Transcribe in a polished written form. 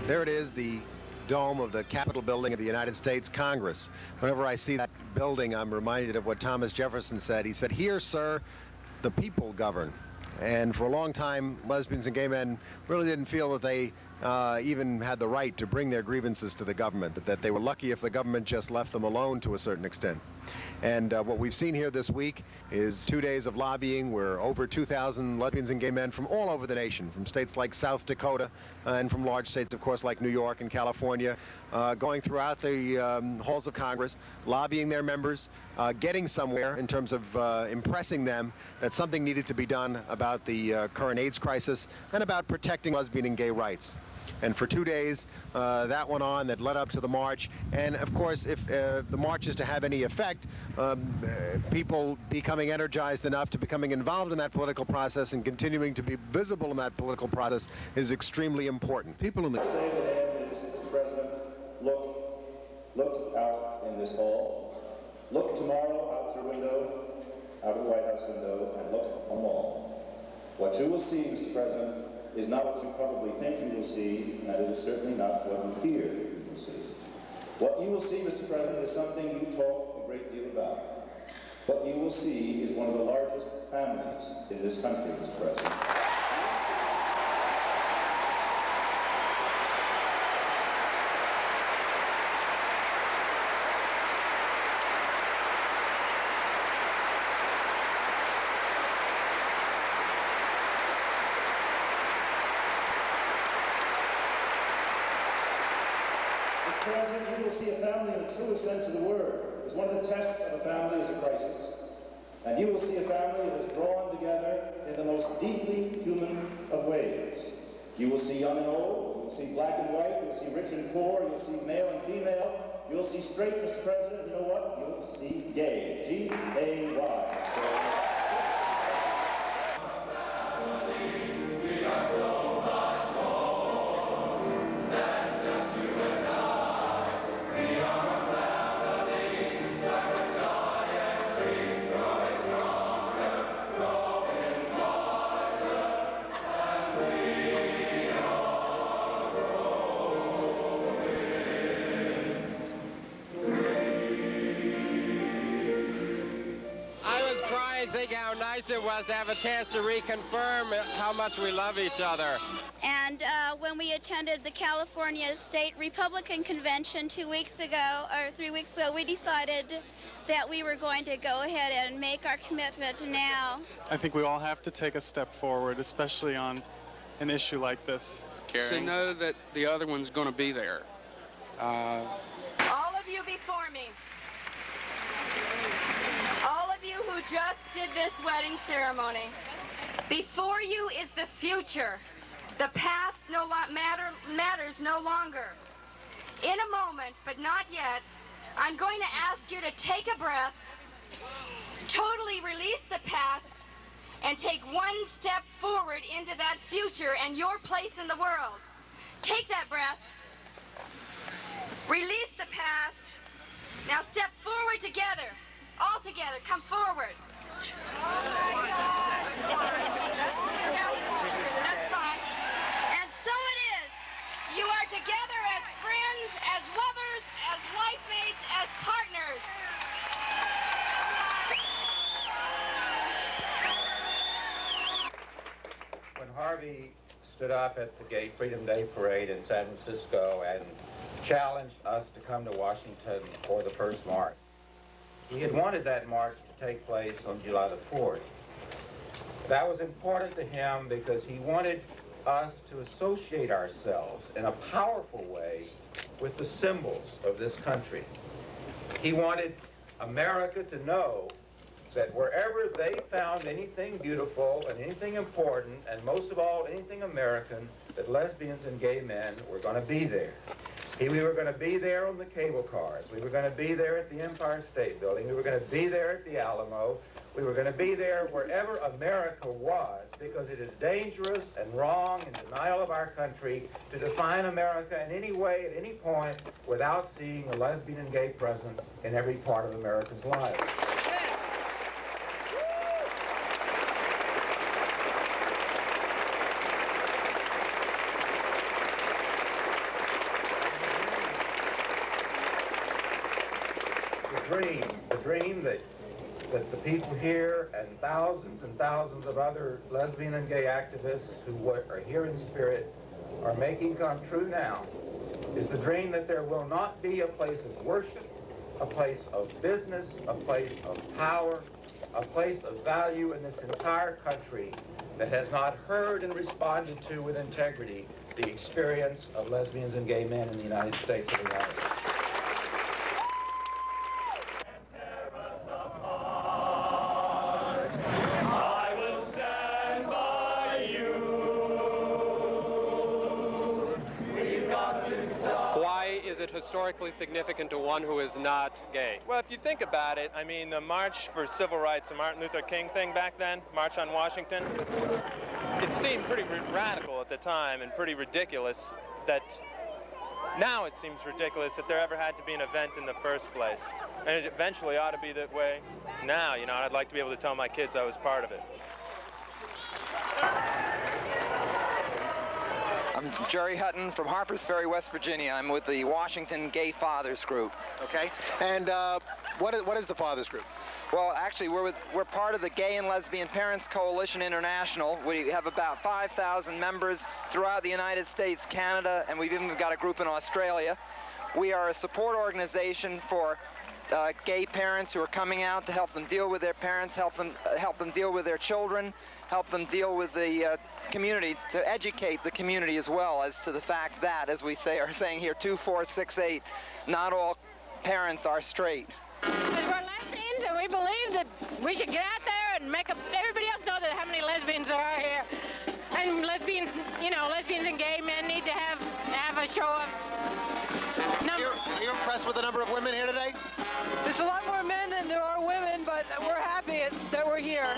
There it is, the dome of the Capitol building of the United States Congress. Whenever I see that building, I'm reminded of what Thomas Jefferson said. He said, "Here, sir, the people govern." And for a long time, lesbians and gay men really didn't feel that they even had the right to bring their grievances to the government, that they were lucky if the government just left them alone to a certain extent. And what we've seen here this week is 2 days of lobbying where over 2,000 lesbians and gay men from all over the nation, from states like South Dakota and from large states, of course, like New York and California, going throughout the halls of Congress, lobbying their members, getting somewhere in terms of impressing them that something needed to be done about the current AIDS crisis and about protecting lesbian and gay rights. And for 2 days, that went on, that led up to the march. And of course, if the march is to have any effect, people becoming energized enough to becoming involved in that political process and continuing to be visible in that political process is extremely important. People in the... Say to him is, Mr. President, look out in this hall. Look tomorrow out your window, out of the White House window, and look on the mall. What you will see, Mr. President, is not what you probably think you will see, and it is certainly not what you fear you will see. What you will see, Mr. President, is something you talk a great deal about. What you will see is one of the largest families in this country, Mr. President. President, you will see a family in the truest sense of the word. Because one of the tests of a family is a crisis. And you will see a family that is drawn together in the most deeply human of ways. You will see young and old, you will see black and white, you will see rich and poor, you will see male and female, you will see straight, Mr. President, you know what? You will see gay. G-A-Y, Mr. President. Think how nice it was to have a chance to reconfirm how much we love each other. And when we attended the California State Republican Convention 2 weeks ago, or 3 weeks ago, we decided that we were going to go ahead and make our commitment now. I think we all have to take a step forward, especially on an issue like this. To know that the other one's going to be there. All of you before me. All of you who just did this wedding ceremony, before you is the future. The past matters no longer. In a moment, but not yet, I'm going to ask you to take a breath, totally release the past, and take one step forward into that future and your place in the world. Take that breath, release the past, now step forward together. All together, come forward. That's fine. And so it is. You are together as friends, as lovers, as life mates, as partners. When Harvey stood up at the Gay Freedom Day Parade in San Francisco and challenged us to come to Washington for the first march, he had wanted that march to take place on July the 4th. That was important to him because he wanted us to associate ourselves in a powerful way with the symbols of this country. He wanted America to know that wherever they found anything beautiful and anything important, and most of all, anything American, that lesbians and gay men were going to be there. We were going to be there on the cable cars. We were going to be there at the Empire State Building. We were going to be there at the Alamo. We were going to be there wherever America was, because it is dangerous and wrong and denial of our country to define America in any way at any point without seeing a lesbian and gay presence in every part of America's life. dream that the people here and thousands of other lesbian and gay activists who are here in spirit are making come true now is the dream that there will not be a place of worship, a place of business, a place of power, a place of value in this entire country that has not heard and responded to with integrity the experience of lesbians and gay men in the United States of America. Why is it historically significant to one who is not gay? Well, if you think about it, I mean, the March for Civil Rights, the Martin Luther King thing back then, March on Washington, it seemed pretty radical at the time and pretty ridiculous that now it seems ridiculous that there ever had to be an event in the first place. And it eventually ought to be that way now, you know, and I'd like to be able to tell my kids I was part of it. I'm Jerry Hutton from Harpers Ferry, West Virginia. I'm with the Washington Gay Fathers Group. Okay. And what is the Fathers Group? Well, actually, we're part of the Gay and Lesbian Parents Coalition International. We have about 5,000 members throughout the United States, Canada, and we've even got a group in Australia. We are a support organization for gay parents who are coming out to help them deal with their parents, help them deal with their children, help them deal with the community, to educate the community as well as to the fact that, as we are saying here, 2, 4, 6, 8, not all parents are straight. We're lesbians, and we believe that we should get out there and make everybody else know that how many lesbians there are here. And lesbians, you know, lesbians and gay men need to have a show of numbers. Are you impressed with the number of women here today? There's a lot more men than there are women, but we're happy that we're here.